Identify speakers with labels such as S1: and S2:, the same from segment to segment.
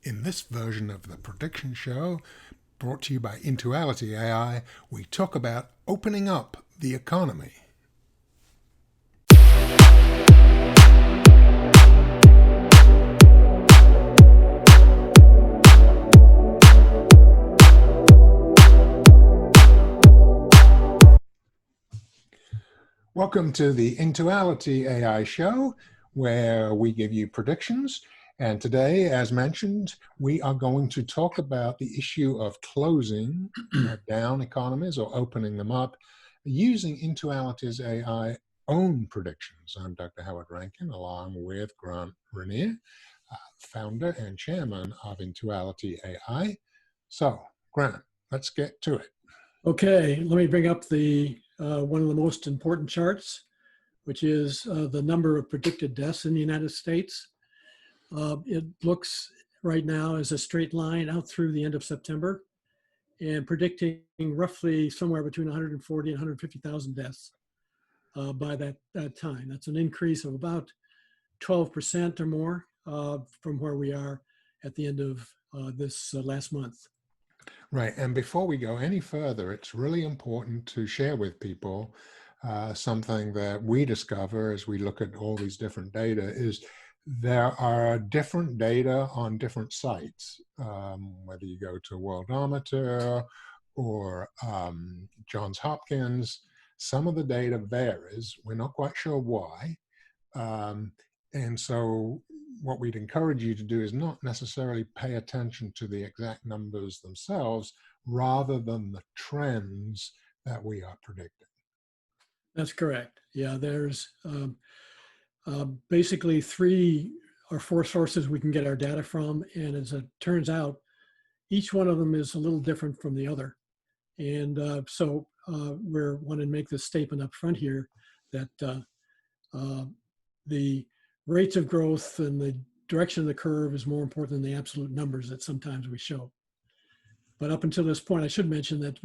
S1: In this version of the Prediction Show, brought to you by IntualityAI, we talk about opening up the economy. Welcome to the IntualityAI show, where we give you predictions. And today, as mentioned, we are going to talk about the issue of closing down economies or opening them up using Intuality's AI own predictions. I'm Dr. Howard Rankin, along with Grant Rainier, founder and chairman of IntualityAI. So, Grant, let's get to it.
S2: Okay, let me bring up the one of the most important charts, which is the number of predicted deaths in the United States. It looks right now as a straight line out through the end of September and predicting roughly somewhere between 140 and 150,000 deaths by that time. That's an increase of about 12% or more from where we are at the end of this last month.
S1: Right. And before we go any further, it's really important to share with people something that we discover as we look at all these different data is there are different data on different sites, whether you go to Worldometer or Johns Hopkins. Some of the data varies. We're not quite sure why. And so what we'd encourage you to do is not necessarily pay attention to the exact numbers themselves, rather than the trends that we are predicting.
S2: That's correct. Yeah, there's basically 3 or 4 sources we can get our data from. And as it turns out, each one of them is a little different from the other. And so we're wanting to make this statement up front here that the rates of growth and the direction of the curve is more important than the absolute numbers that sometimes we show. But up until this point, I should mention that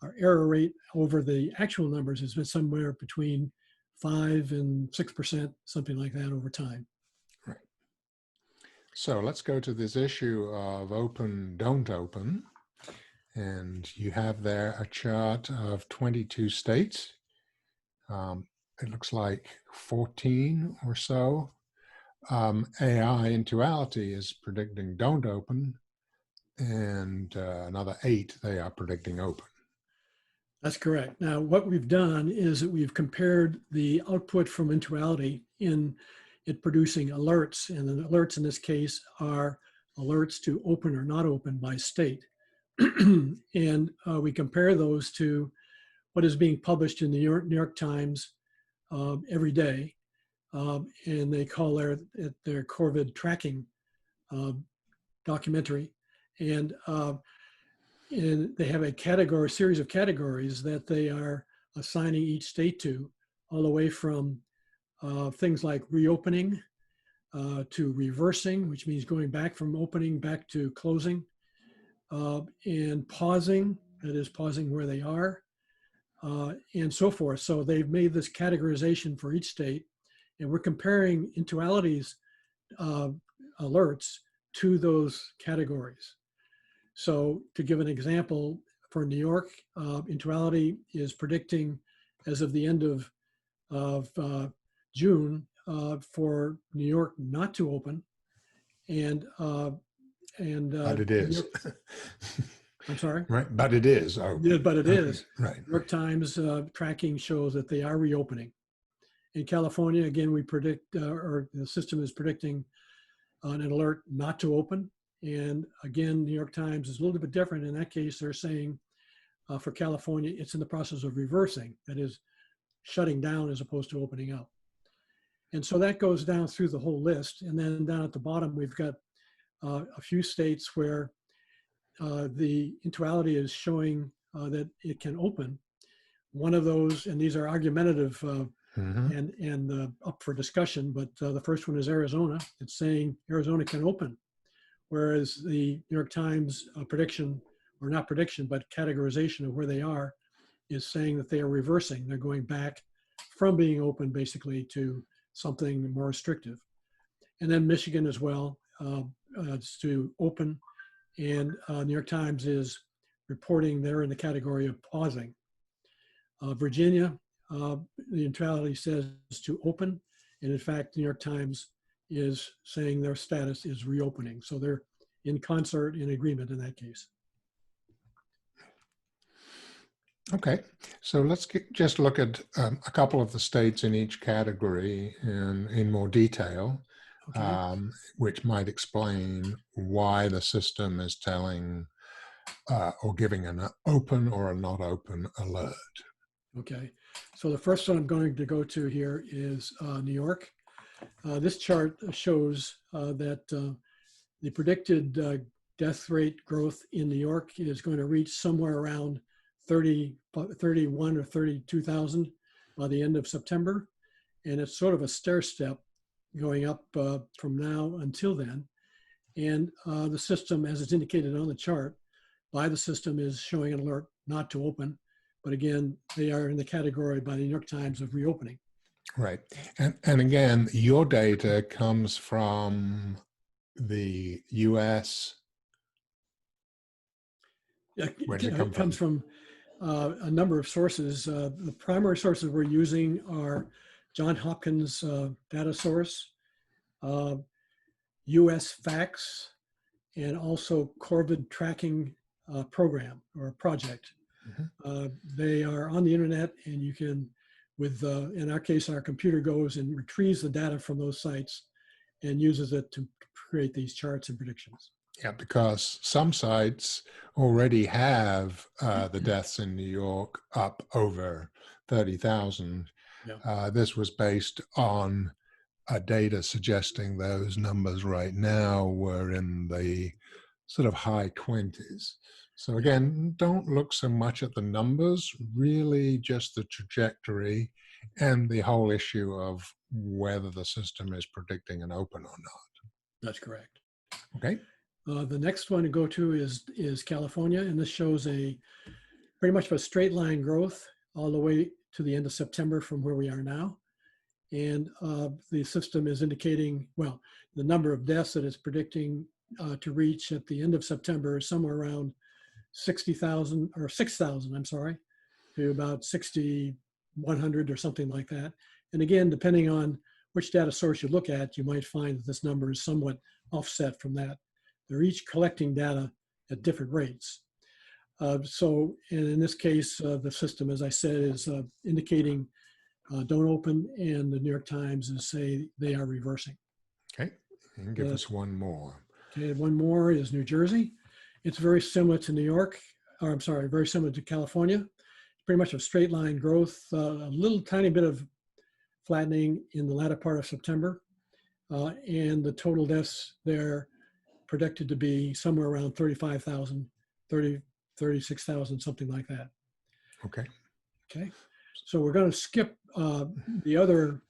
S2: our error rate over the actual numbers has been somewhere between 5 and 6%, something like that over time.
S1: Right. So let's go to this issue of open, don't open. And you have there a chart of 22 states. It looks like 14 or so. AI Intuality is predicting don't open, and another 8 they are predicting open.
S2: That's correct. Now, what we've done is that we've compared the output from Intuality in it producing alerts, and the alerts in this case are alerts to open or not open by state. And we compare those to what is being published in the New York Times every day. And they call their COVID tracking documentary. And they have a series of categories that they are assigning each state to, all the way from things like reopening to reversing, which means going back from opening back to closing, and pausing, that is pausing where they are, and so forth. So they've made this categorization for each state, and we're comparing Intuality's alerts to those categories. So to give an example, for New York, Intuality is predicting as of the end of June for New York not to open,
S1: but it is.
S2: I'm sorry?
S1: Right, but it is. Oh,
S2: yeah, but it is.
S1: Right.
S2: New York Times tracking shows that they are reopening. In California, again, we predict, or the system is predicting an alert not to open. And again, New York Times is a little bit different. In that case, they're saying for California, it's in the process of reversing. That is, shutting down as opposed to opening up. And so that goes down through the whole list. And then down at the bottom, we've got a few states where the Intuality is showing that it can open. One of those, and these are argumentative and up for discussion, but the first one is Arizona. It's saying Arizona can open, whereas the New York Times prediction, or not prediction, but categorization of where they are, is saying that they are reversing. They're going back from being open basically to something more restrictive. And then Michigan as well to open, and New York Times is reporting they're in the category of pausing. Virginia, the Intuality says to open, and in fact, New York Times is saying their status is reopening. So they're in concert, in agreement in that case.
S1: Okay, so let's just look at a couple of the states in each category in more detail,
S2: Okay.
S1: which might explain why the system is telling or giving an open or a not open alert.
S2: Okay. So the first one I'm going to go to here is New York. This chart shows that the predicted death rate growth in New York is going to reach somewhere around 31 or 32,000 by the end of September. And it's sort of a stair step going up from now until then. And the system, as it's indicated on the chart, by the system is showing an alert not to open. But again, they are in the category by the New York Times of reopening.
S1: Right. And again, your data comes from the US. Where does it come
S2: It comes from a number of sources. The primary sources we're using are Johns Hopkins data source, US Facts, and also COVID tracking program or project.
S1: Mm-hmm.
S2: They are on the internet, and you can, in our case, our computer goes and retrieves the data from those sites and uses it to create these charts and predictions.
S1: Yeah, because some sites already have the deaths in New York up over 30,000.
S2: Yeah.
S1: This was based on data suggesting those numbers right now were in the sort of high 20s. So again, don't look so much at the numbers, really just the trajectory and the whole issue of whether the system is predicting an open or not.
S2: That's correct.
S1: Okay.
S2: The next one to go to is California, and this shows a pretty much a straight line growth all the way to the end of September from where we are now. And the system is indicating, well, the number of deaths that it's predicting to reach at the end of September is somewhere around 60,000 or 6,000, I'm sorry, to about 6,100 or something like that. And again, depending on which data source you look at, you might find that this number is somewhat offset from that. They're each collecting data at different rates. So in this case, the system, as I said, is indicating don't open, and the New York Times is say they are reversing.
S1: Okay, and give us one more.
S2: Okay, one more is New Jersey. It's very similar to New York, or I'm sorry, very similar to California. It's pretty much a straight line growth, a little tiny bit of flattening in the latter part of September. And the total deaths there predicted to be somewhere around 35,000, 36,000, something like that.
S1: Okay.
S2: Okay. So we're going to skip the other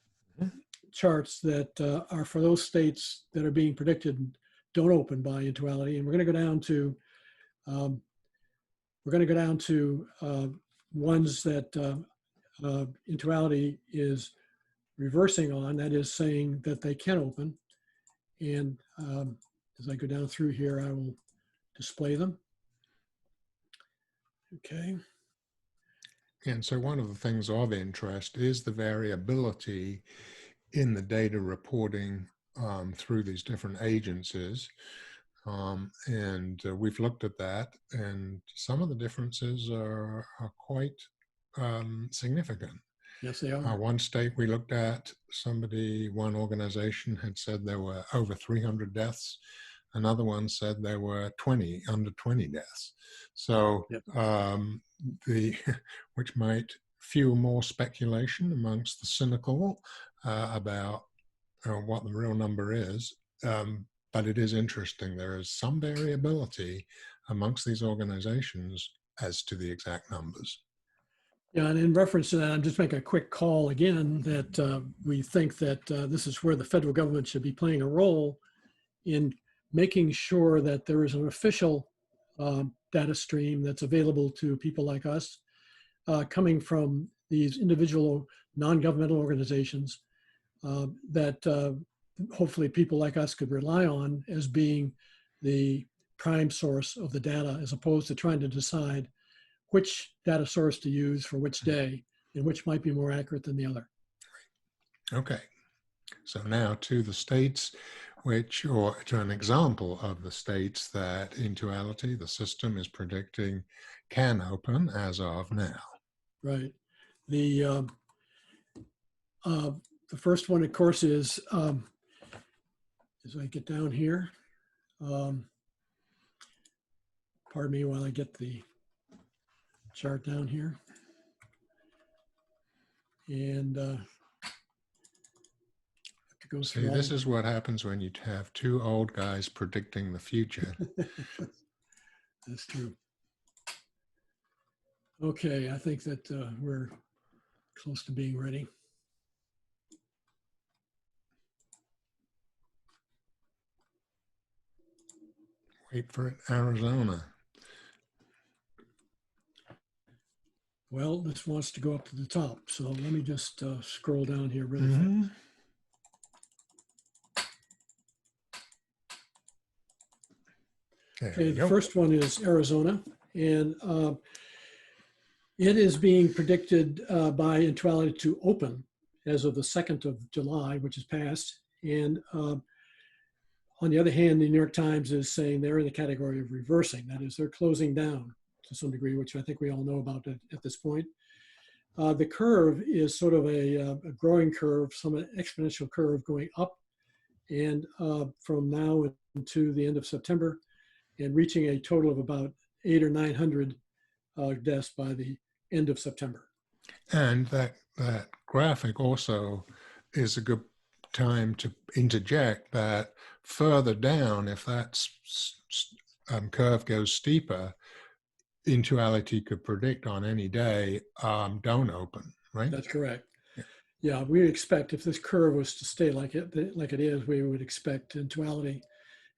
S2: charts that are for those states that are being predicted don't open by Intuality, and we're going to go down to ones that Intuality is reversing on. That is saying that they can open. And as I go down through here, I will display them. Okay.
S1: And so one of the things of interest is the variability in the data reporting through these different agencies. We've looked at that, and some of the differences are quite significant.
S2: Yes, they are.
S1: One state we looked at, one organization had said there were over 300 deaths. Another one said there were under 20 deaths. So
S2: Yep.
S1: Which might fuel more speculation amongst the cynical about what the real number is. But it is interesting. There is some variability amongst these organizations as to the exact numbers.
S2: Yeah, and in reference to that, I'm just making a quick call again that we think that this is where the federal government should be playing a role in making sure that there is an official data stream that's available to people like us coming from these individual non-governmental organizations that hopefully people like us could rely on as being the prime source of the data, as opposed to trying to decide which data source to use for which day and which might be more accurate than the other.
S1: Okay. So now to the states or to an example of the states that Intuality, the system, is predicting can open as of now.
S2: Right. The uh, the first one, of course, is as I get down here. Pardon me while I get the chart down here. And have to go
S1: See,
S2: through all
S1: this
S2: of
S1: is what happens when you have two old guys predicting the future.
S2: That's true. Okay, I think that we're close to being ready.
S1: Wait for it, Arizona.
S2: Well, this wants to go up to the top, so let me just scroll down here really fast. Okay, the first one is Arizona, and it is being predicted by Intuality to open as of the 2nd of July, which is passed. And on the other hand, the New York Times is saying they're in the category of reversing. That is, they're closing down to some degree, which I think we all know about at this point. The curve is sort of a growing curve, some exponential curve going up, and from now to the end of September, and reaching a total of about 800 or 900 deaths by the end of September.
S1: And that graphic also is a good time to interject that further down, if that curve goes steeper, Intuality could predict on any day, don't open, right?
S2: That's correct. Yeah, we expect if this curve was to stay like it is, we would expect Intuality,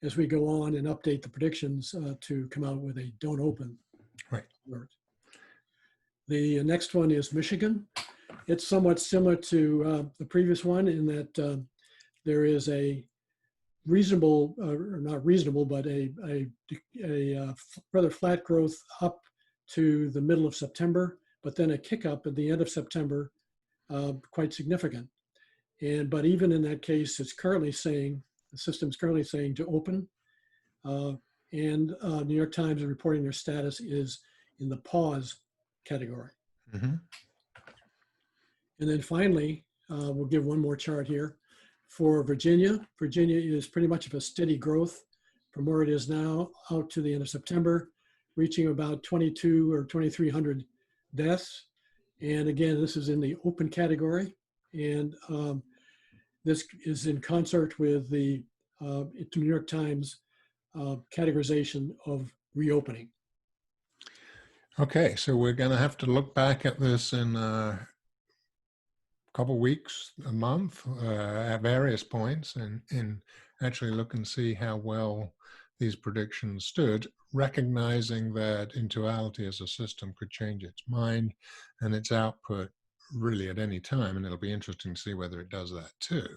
S2: as we go on and update the predictions, to come out with a don't open alert. The next one is Michigan. It's somewhat similar to the previous one in that there is a reasonable, or not reasonable, but a rather flat growth up to the middle of September, but then a kick up at the end of September, quite significant. But even in that case, it's currently saying, the system's currently saying to open. New York Times is reporting their status is in the pause category.
S1: Mm-hmm.
S2: And then finally, we'll give one more chart here. For Virginia, Virginia is pretty much of a steady growth from where it is now out to the end of September, reaching about 22 or 2,300 deaths. And again, this is in the open category. And this is in concert with the New York Times categorization of reopening.
S1: Okay, so we're going to have to look back at this in a couple weeks, a month, at various points, and actually look and see how well these predictions stood, recognizing that Intuality as a system could change its mind and its output really at any time, and it'll be interesting to see whether it does that too.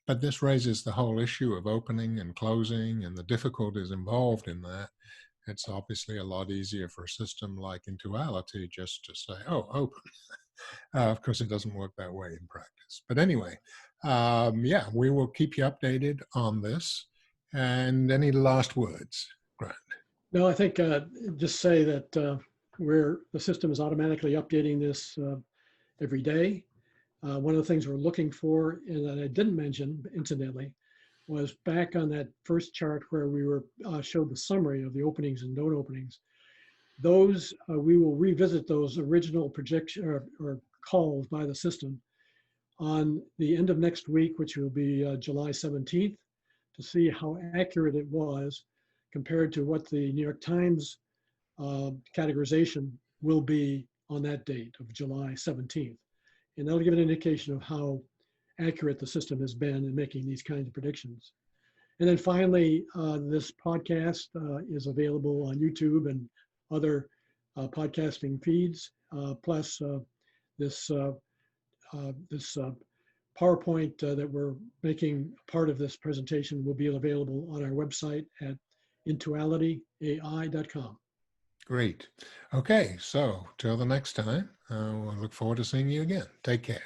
S1: But this raises the whole issue of opening and closing and the difficulties involved in that. It's obviously a lot easier for a system like Intuality just to say, oh, open. Of course, it doesn't work that way in practice. But anyway, yeah, we will keep you updated on this. And any last words, Grant?
S2: No, I think just say that the system is automatically updating this every day. One of the things we're looking for, and that I didn't mention incidentally, was back on that first chart where we were showed the summary of the openings and don't openings. Those we will revisit those original projection or calls by the system on the end of next week, which will be July 17th, to see how accurate it was compared to what the New York Times categorization will be on that date of July 17th. And that'll give an indication of how accurate the system has been in making these kinds of predictions. And then finally, this podcast is available on YouTube and other podcasting feeds, plus this PowerPoint that we're making part of this presentation will be available on our website at IntualityAI.com.
S1: Great. Okay, so till the next time, we'll look forward to seeing you again. Take care.